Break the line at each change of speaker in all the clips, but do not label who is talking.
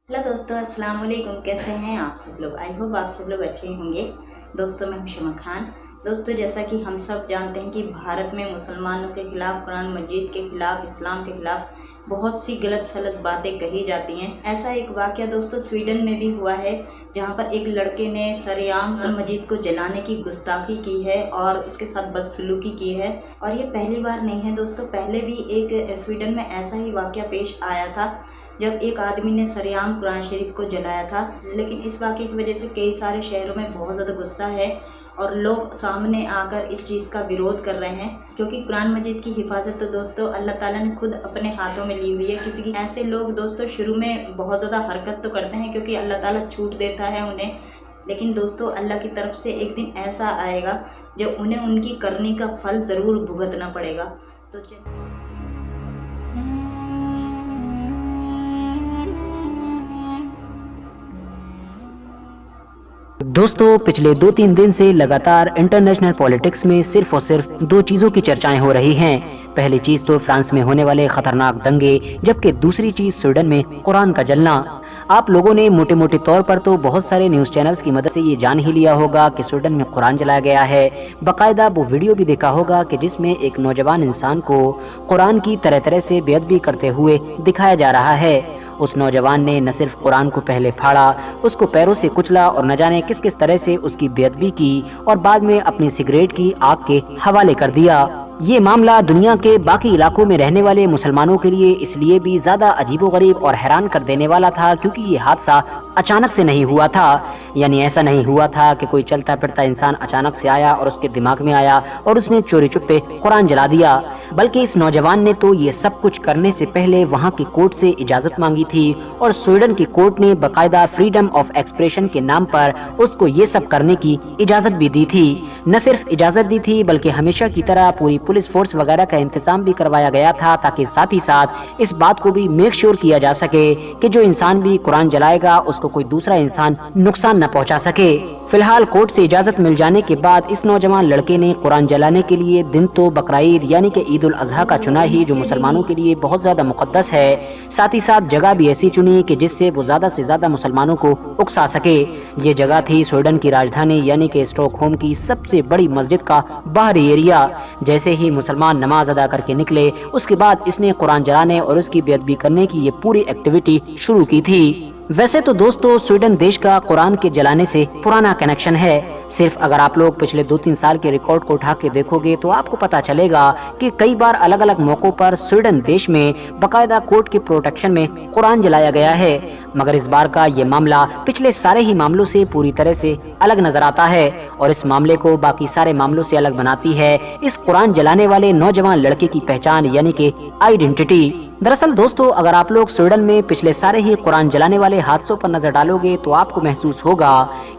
Hello दोस्तों, अस्सलाम वालेकुम। कैसे हैं आप सब लोग? आई होप आप सब लोग अच्छे होंगे। दोस्तों, मैं हूं शमा खान। दोस्तों, जैसा कि हम सब जानते हैं कि भारत में मुसलमानों के खिलाफ, कुरान मजीद के खिलाफ, इस्लाम के खिलाफ बहुत सी गलत सलत बातें कही जाती हैं। ऐसा एक वाक़या दोस्तों स्वीडन में भी हुआ है, जहां पर एक लड़के ने सरेआम कुरान मजीद को जलाने की गुस्ताखी की है और उसके साथ बदसलूकी की है। और ये पहली बार नहीं है दोस्तों, पहले भी एक स्वीडन में ऐसा ही वाक़या पेश आया था जब एक आदमी ने सरेआम कुरान शरीफ को जलाया था। लेकिन इस वाक़े की वजह से कई सारे शहरों में बहुत ज़्यादा गुस्सा है और लोग सामने आकर इस चीज़ का विरोध कर रहे हैं, क्योंकि कुरान मजीद की हिफाजत तो दोस्तों अल्लाह ताला ने खुद अपने हाथों में ली हुई है। किसी की ऐसे लोग दोस्तों शुरू में बहुत ज़्यादा हरकत तो करते हैं क्योंकि अल्लाह ताला छूट देता है उन्हें, लेकिन दोस्तों अल्लाह की तरफ से एक दिन ऐसा आएगा जब उन्हें उनकी करनी का फल ज़रूर भुगतना पड़ेगा। तो
दोस्तों, पिछले 2-3 दिन से लगातार इंटरनेशनल पॉलिटिक्स में सिर्फ और सिर्फ दो चीज़ों की चर्चाएं हो रही हैं। पहली चीज़ तो फ्रांस में होने वाले खतरनाक दंगे, जबकि दूसरी चीज़ स्वीडन में कुरान का जलना। आप लोगों ने मोटे मोटे तौर पर तो बहुत सारे न्यूज़ चैनल्स की मदद से ये जान ही लिया होगा कि स्वीडन में कुरान जलाया गया है। बाकायदा वो वीडियो भी देखा होगा कि जिसमें एक नौजवान इंसान को कुरान की तरह तरह से बेअदबी करते हुए दिखाया जा रहा है। उस नौजवान ने न सिर्फ कुरान को पहले फाड़ा, उसको पैरों से कुचला और न जाने किस किस तरह से उसकी बेअदबी की और बाद में अपनी सिगरेट की आग के हवाले कर दिया। ये मामला दुनिया के बाकी इलाकों में रहने वाले मुसलमानों के लिए इसलिए भी ज़्यादा अजीबोगरीब और हैरान कर देने वाला था क्योंकि ये हादसा अचानक से नहीं हुआ था। यानी ऐसा नहीं हुआ था कि कोई चलता फिरता इंसान अचानक से आया और उसके दिमाग में आया और उसने चोरी चुप्पे कुरान जला दिया, बल्कि इस नौजवान ने तो ये सब कुछ करने से पहले वहाँ की कोर्ट से इजाज़त मांगी थी और स्वीडन की कोर्ट ने बाकायदा फ्रीडम ऑफ एक्सप्रेशन के नाम पर उसको ये सब करने की इजाज़त भी दी थी। न सिर्फ इजाज़त दी थी बल्कि हमेशा की तरह पूरी पुलिस फोर्स वगैरह का इंतजाम भी करवाया गया था, ताकि साथ ही साथ इस बात को भी मेक श्योर किया जा सके कि जो इंसान भी कुरान जलाएगा उसको कोई दूसरा इंसान नुकसान न पहुंचा सके। फिलहाल कोर्ट से इजाजत मिल जाने के बाद इस नौजवान लड़के ने कुरान जलाने के लिए दिन तो बकरीद यानी कि ईद उल अजहा का चुना ही, जो मुसलमानों के लिए बहुत ज्यादा मुकद्दस है। साथ ही साथ जगह भी ऐसी चुनी कि जिससे वो ज्यादा से ज्यादा मुसलमानों को उकसा सके। ये जगह थी स्वीडन की राजधानी यानी कि स्टॉकहोम की सबसे बड़ी मस्जिद का बाहरी एरिया। जैसे ही मुसलमान नमाज अदा करके निकले, उसके बाद इसने कुरान जलाने और उसकी बेअदबी करने की ये पूरी एक्टिविटी शुरू की थी। वैसे तो दोस्तों स्वीडन देश का कुरान के जलाने से पुराना कनेक्शन है। सिर्फ अगर आप लोग पिछले 2-3 साल के रिकॉर्ड को उठा के देखोगे तो आपको पता चलेगा कि कई बार अलग अलग मौकों पर स्वीडन देश में बाकायदा कोर्ट के प्रोटेक्शन में कुरान जलाया गया है। मगर इस बार का ये मामला पिछले सारे ही मामलों से पूरी तरह से अलग नजर आता है और इस मामले को बाकी सारे मामलों से अलग बनाती है इस कुरान जलाने वाले नौजवान लड़के की पहचान यानी कि आइडेंटिटी। दरअसल दोस्तों, अगर आप लोग स्वीडन में पिछले सारे ही कुरान जलाने वाले हादसों पर नजर डालोगे तो आपको महसूस होगा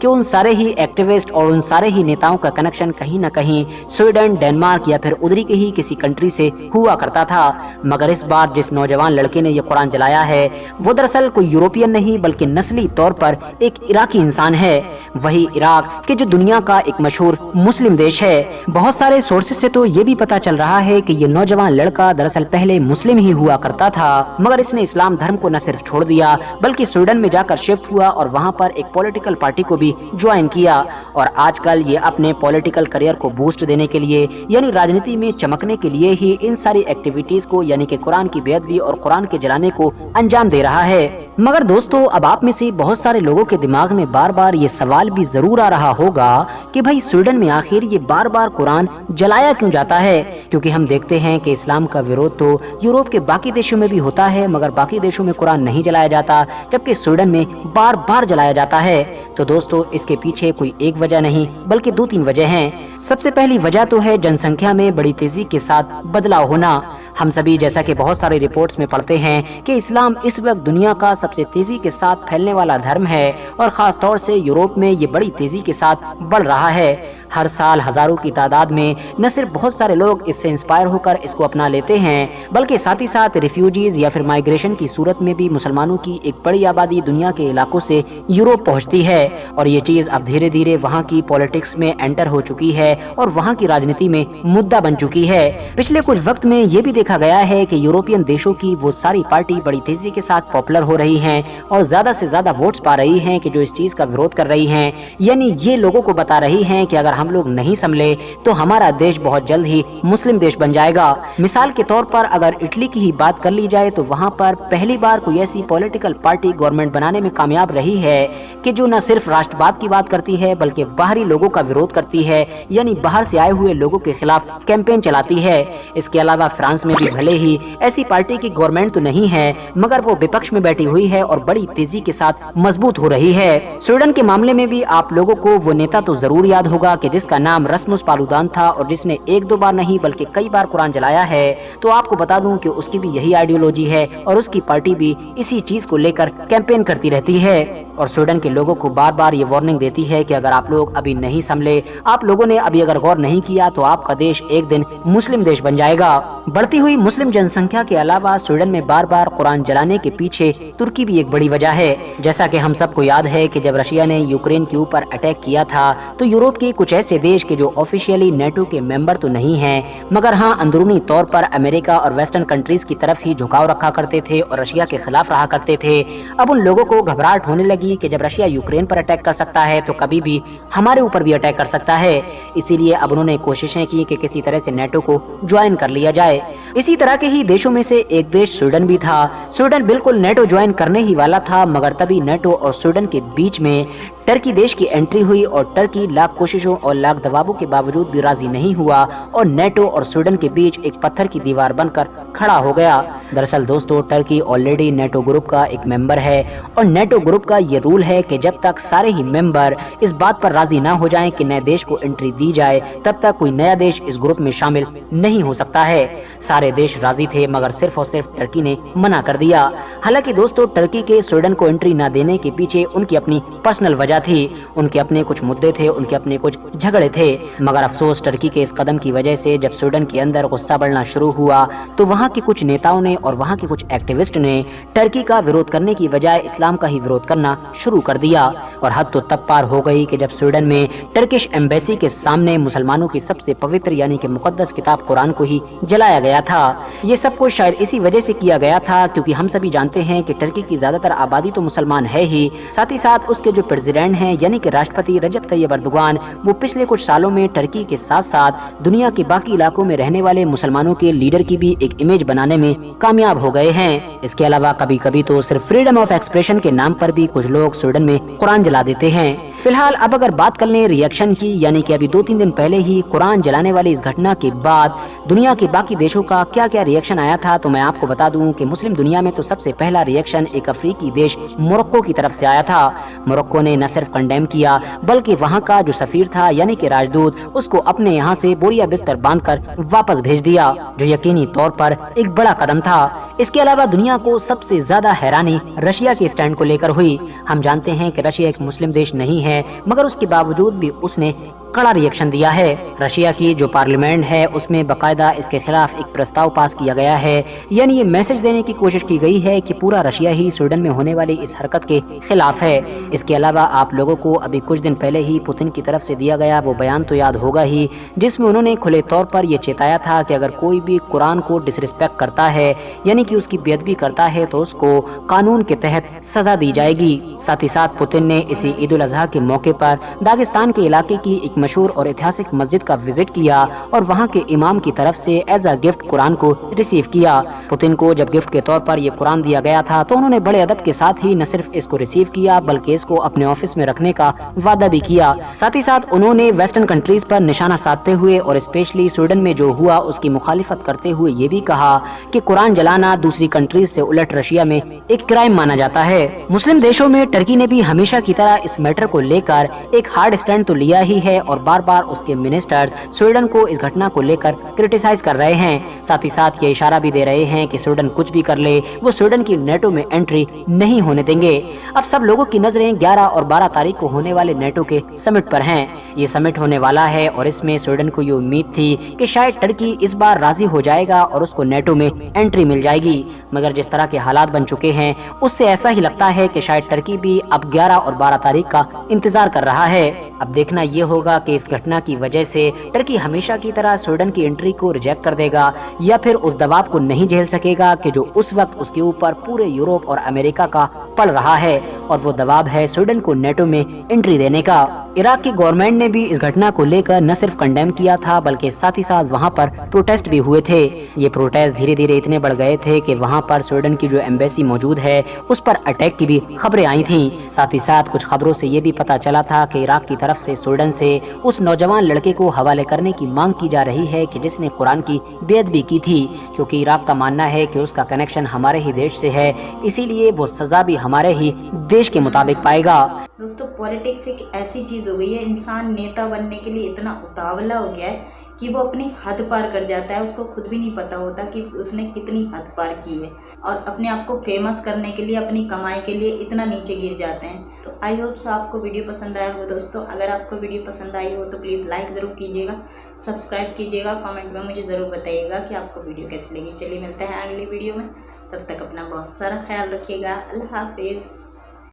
कि उन सारे ही एक्टिविस्ट और उन सारे ही नेताओं का कनेक्शन कहीं न कहीं स्वीडन, डेनमार्क या फिर उधरी के ही किसी कंट्री से हुआ करता था। मगर इस बार जिस नौजवान लड़के ने ये कुरान जलाया है वो दरअसल कोई यूरोपियन नहीं बल्कि नस्ली तौर पर एक इराकी इंसान है। वही इराक के जो दुनिया का एक मशहूर मुस्लिम देश है। बहुत सारे सोर्सेज से तो ये भी पता चल रहा है कि ये नौजवान लड़का दरअसल पहले मुस्लिम ही हुआ करता था, मगर इसने इस्लाम धर्म को न सिर्फ छोड़ दिया बल्कि स्वीडन में जाकर शिफ्ट हुआ और वहां पर एक पॉलिटिकल पार्टी को भी ज्वाइन किया। और आजकल ये अपने पॉलिटिकल करियर को बूस्ट देने के लिए यानी राजनीति में चमकने के लिए ही इन सारी एक्टिविटीज को यानी कि कुरान की बेअदबी और कुरान के जलाने को अंजाम दे रहा है। मगर दोस्तों, अब आप में से बहुत सारे लोगों के दिमाग में बार बार ये सवाल भी जरूर आ रहा होगा कि भाई स्वीडन में आखिर ये बार बार कुरान जलाया क्यों जाता है, क्योंकि हम देखते हैं कि इस्लाम का विरोध तो यूरोप के बाकी देशों में भी होता है मगर बाकी देशों में कुरान नहीं जलाया जाता, जबकि स्वीडन में बार बार जलाया जाता है। तो दोस्तों, इसके पीछे कोई एक वजह नहीं बल्कि 2-3 वजह हैं। सबसे पहली वजह तो है जनसंख्या में बड़ी तेजी के साथ बदलाव होना। हम सभी जैसा कि बहुत सारे रिपोर्ट्स में पढ़ते हैं कि इस्लाम इस वक्त दुनिया का सबसे तेजी के साथ फैलने वाला धर्म है और खास तौर से यूरोप में ये बड़ी तेजी के साथ बढ़ रहा है। हर साल हजारों की तादाद में न सिर्फ बहुत सारे लोग इससे इंस्पायर होकर इसको अपना लेते हैं बल्कि साथ ही साथ रिफ्यूजीज या फिर माइग्रेशन की सूरत में भी मुसलमानों की एक बड़ी आबादी दुनिया के इलाकों से यूरोप पहुंचती है। और ये चीज अब धीरे धीरे वहाँ की पॉलिटिक्स में एंटर हो चुकी है और वहाँ की राजनीति में मुद्दा बन चुकी है। पिछले कुछ वक्त में ये भी देखा गया है कि यूरोपियन देशों की वो सारी पार्टी बड़ी तेजी के साथ पॉपुलर हो रही हैं और ज्यादा से ज्यादा वोट्स पा रही हैं कि जो इस चीज का विरोध कर रही हैं, यानी ये लोगों को बता रही हैं कि अगर हम लोग नहीं संभले तो हमारा देश बहुत जल्द ही मुस्लिम देश बन जाएगा। मिसाल के तौर पर अगर इटली की ही बात कर ली जाए तो वहाँ पर पहली बार कोई ऐसी पॉलिटिकल पार्टी गवर्नमेंट बनाने में कामयाब रही है कि जो न सिर्फ राष्ट्रवाद की बात करती है बल्कि बाहरी लोगों का विरोध करती है, यानी बाहर से आए हुए लोगों के खिलाफ कैंपेन चलाती है। इसके अलावा फ्रांस में भी भले ही ऐसी पार्टी की गवर्नमेंट तो नहीं है मगर वो विपक्ष में बैठी हुई है और बड़ी तेजी के साथ मजबूत हो रही है। स्वीडन के मामले में भी आप लोगों को वो नेता तो जरूर याद होगा कि जिसका नाम रस्मुस पालुदान था और जिसने एक दो बार नहीं बल्कि कई बार कुरान जलाया है। तो आपको बता दूं कि उसकी भी यही आइडियोलॉजी है और उसकी पार्टी भी इसी चीज को लेकर कैंपेन करती रहती है और स्वीडन के लोगों को बार बार ये वार्निंग देती है कि अगर आप लोग अभी नहीं संभले, आप लोगों ने अभी अगर गौर नहीं किया तो आपका देश एक दिन मुस्लिम देश बन जाएगा। बढ़ती हुई मुस्लिम जनसंख्या के अलावा स्वीडन में बार बार कुरान जलाने के पीछे तुर्की भी एक बड़ी वजह है। जैसा कि हम सबको याद है कि जब रशिया ने यूक्रेन के ऊपर अटैक किया था तो यूरोप के कुछ ऐसे देश के जो ऑफिशियली नेटो के मेंबर तो नहीं हैं मगर हाँ अंदरूनी तौर पर अमेरिका और वेस्टर्न कंट्रीज की तरफ ही झुकाव रखा करते थे और रशिया के खिलाफ रहा करते थे। अब उन लोगों को घबराहट होने लगी कि जब रशिया यूक्रेन पर अटैक कर सकता है तो कभी भी हमारे ऊपर भी अटैक कर सकता है। इसीलिए अब उन्होंने कोशिशें की कि किसी तरह से नेटो को ज्वाइन कर लिया जाए। इसी तरह के ही देशों में से एक देश स्वीडन भी था। स्वीडन बिल्कुल नेटो ज्वाइन करने ही वाला था मगर तभी नेटो और स्वीडन के बीच में टर्की देश की एंट्री हुई और टर्की लाख कोशिशों और लाख दबावों के बावजूद भी राजी नहीं हुआ और नेटो और स्वीडन के बीच एक पत्थर की दीवार बनकर खड़ा हो गया। दरअसल दोस्तों, टर्की ऑलरेडी नेटो ग्रुप का एक मेंबर है और नेटो ग्रुप का ये रूल है कि जब तक सारे ही मेंबर इस बात पर राजी ना हो जाएं कि नए देश को एंट्री दी जाए तब तक कोई नया देश इस ग्रुप में शामिल नहीं हो सकता है। सारे देश राजी थे मगर सिर्फ और सिर्फ टर्की ने मना कर दिया। हालांकि दोस्तों, टर्की के स्वीडन को एंट्री न देने के पीछे उनकी अपनी पर्सनल वजह थी, उनके अपने कुछ मुद्दे थे, उनके अपने कुछ झगड़े थे। मगर अफसोस टर्की के इस कदम की वजह से जब स्वीडन के अंदर गुस्सा बढ़ना शुरू हुआ तो वहाँ के कुछ नेताओं ने और वहाँ के कुछ एक्टिविस्ट ने टर्की का विरोध करने की बजाय इस्लाम का ही विरोध करना शुरू कर दिया। और हद तो तब पार हो गई कि जब स्वीडन में टर्किश एम्बेसी के सामने मुसलमानों की सबसे पवित्र यानी कि मुकद्दस किताब कुरान को ही जलाया गया था। ये सब कुछ शायद इसी वजह से किया गया था क्योंकि हम सभी जानते हैं कि टर्की की ज्यादातर आबादी तो मुसलमान है ही, साथ ही साथ उसके जो प्रेसिडेंट हैं यानी कि राष्ट्रपति रजब तैयब अर्दोगान, वो पिछले कुछ सालों में टर्की के साथ साथ दुनिया के बाकी इलाकों में रहने वाले मुसलमानों के लीडर की भी एक इमेज बनाने में कामयाब हो गए हैं। इसके अलावा कभी कभी तो सिर्फ फ्रीडम ऑफ एक्सप्रेशन के नाम पर भी कुछ लोग स्वीडन में कुरान जला देते हैं। फिलहाल अब अगर बात कर लें रिएक्शन की, यानी कि अभी 2-3 दिन पहले ही कुरान जलाने वाली इस घटना के बाद दुनिया के बाकी देशों का क्या क्या रिएक्शन आया था, तो मैं आपको बता दूं कि मुस्लिम दुनिया में तो सबसे पहला रिएक्शन एक अफ्रीकी देश मोरक्को की तरफ से आया था। मोरक्को ने न सिर्फ कंडेम किया बल्कि वहां का जो सफीर था यानी कि राजदूत, उसको अपने यहाँ से बोरिया बिस्तर बांधकर वापस भेज दिया, जो यकीनी तौर पर एक बड़ा कदम था। इसके अलावा दुनिया को सबसे ज्यादा हैरानी रशिया के स्टैंड को लेकर हुई। हम जानते हैं कि रशिया एक मुस्लिम देश नहीं है मगर उसके बावजूद भी उसने कड़ा रिएक्शन दिया है। रशिया की जो पार्लियामेंट है उसमें बकायदा इसके खिलाफ एक प्रस्ताव पास किया गया है, यानी ये मैसेज देने की कोशिश की गई है कि पूरा रशिया ही स्वीडन में होने वाली इस हरकत के खिलाफ है। इसके अलावा आप लोगों को अभी कुछ दिन पहले ही पुतिन की तरफ से दिया गया वो बयान तो याद होगा ही, जिसमें उन्होंने खुले तौर पर यह चेताया था कि अगर कोई भी कुरान को डिसरिस्पेक्ट करता है यानी कि उसकी बेअदबी करता है तो उसको कानून के तहत सजा दी जाएगी। साथ ही साथ पुतिन ने इसी ईद उल अजहा के मौके पर दागिस्तान के इलाके की एक मशहूर और ऐतिहासिक मस्जिद का विजिट किया और वहां के इमाम की तरफ से एज अ गिफ्ट कुरान को रिसीव किया। पुतिन को जब गिफ्ट के तौर पर ये कुरान दिया गया था तो उन्होंने बड़े अदब के साथ ही न सिर्फ इसको रिसीव किया बल्कि इसको अपने ऑफिस में रखने का वादा भी किया। साथ ही साथ उन्होंने वेस्टर्न कंट्रीज पर निशाना साधते हुए और स्पेशली स्वीडन में जो हुआ उसकी मुखालिफत करते हुए ये भी कहा कि कुरान जलाना दूसरी कंट्रीज से उलट रशिया में एक क्राइम माना जाता है। मुस्लिम देशों में टर्की ने भी हमेशा की तरह इस मैटर को लेकर एक हार्ड स्टैंड तो लिया ही है और बार बार उसके मिनिस्टर्स स्वीडन को इस घटना को लेकर क्रिटिसाइज कर रहे हैं। साथ ही साथ ये इशारा भी दे रहे हैं कि स्वीडन कुछ भी कर ले वो स्वीडन की नेटो में एंट्री नहीं होने देंगे। अब सब लोगों की नजरें 11 और 12 तारीख को होने वाले नेटो के समिट पर हैं। ये समिट होने वाला है और इसमें स्वीडन को ये उम्मीद थी कि शायद टर्की इस बार राजी हो जाएगा और उसको नेटो में एंट्री मिल जाएगी, मगर जिस तरह के हालात बन चुके हैं उससे ऐसा ही लगता है कि शायद टर्की भी अब 11 और 12 तारीख का इंतजार कर रहा है। अब देखना ये होगा कि इस घटना की वजह से टर्की हमेशा की तरह स्वीडन की एंट्री को रिजेक्ट कर देगा या फिर उस दबाव को नहीं झेल सकेगा कि जो उस वक्त उसके ऊपर पूरे यूरोप और अमेरिका का पड़ रहा है, और वो दबाव है स्वीडन को नेटो में एंट्री देने का। इराक की गवर्नमेंट ने भी इस घटना को लेकर न सिर्फ कंडेम किया था बल्कि साथ ही साथ वहां पर प्रोटेस्ट भी हुए थे। ये प्रोटेस्ट धीरे धीरे इतने बढ़ गए थे कि वहां पर स्वीडन की जो एम्बेसी मौजूद है उस पर अटैक की भी खबरें आई थीं। साथ ही साथ कुछ खबरों से ये भी पता चला था कि इराक की तरफ से स्वीडन से उस नौजवान लड़के को हवाले करने की मांग की जा रही है कि जिसने कुरान की बेअदबी की थी, क्योंकि इराक का मानना है कि उसका कनेक्शन हमारे ही देश से है, इसीलिए वो सजा भी हमारे ही देश के मुताबिक पाएगा।
दोस्तों, पॉलिटिक्स एक ऐसी चीज़ हो गई है, इंसान नेता बनने के लिए इतना उतावला हो गया है कि वो अपनी हद पार कर जाता है, उसको खुद भी नहीं पता होता कि उसने कितनी हद पार की है, और अपने आप को फेमस करने के लिए, अपनी कमाई के लिए इतना नीचे गिर जाते हैं। तो आई होप सो आपको वीडियो पसंद आया हो दोस्तों। अगर आपको वीडियो पसंद आई हो तो प्लीज़ लाइक ज़रूर कीजिएगा, सब्सक्राइब कीजिएगा, कमेंट में मुझे ज़रूर बताइएगा कि आपको वीडियो कैसी लगी। चलिए मिलते हैं अगली वीडियो में, तब तक अपना बहुत सारा ख्याल रखिएगा। अल्लाह हाफिज़।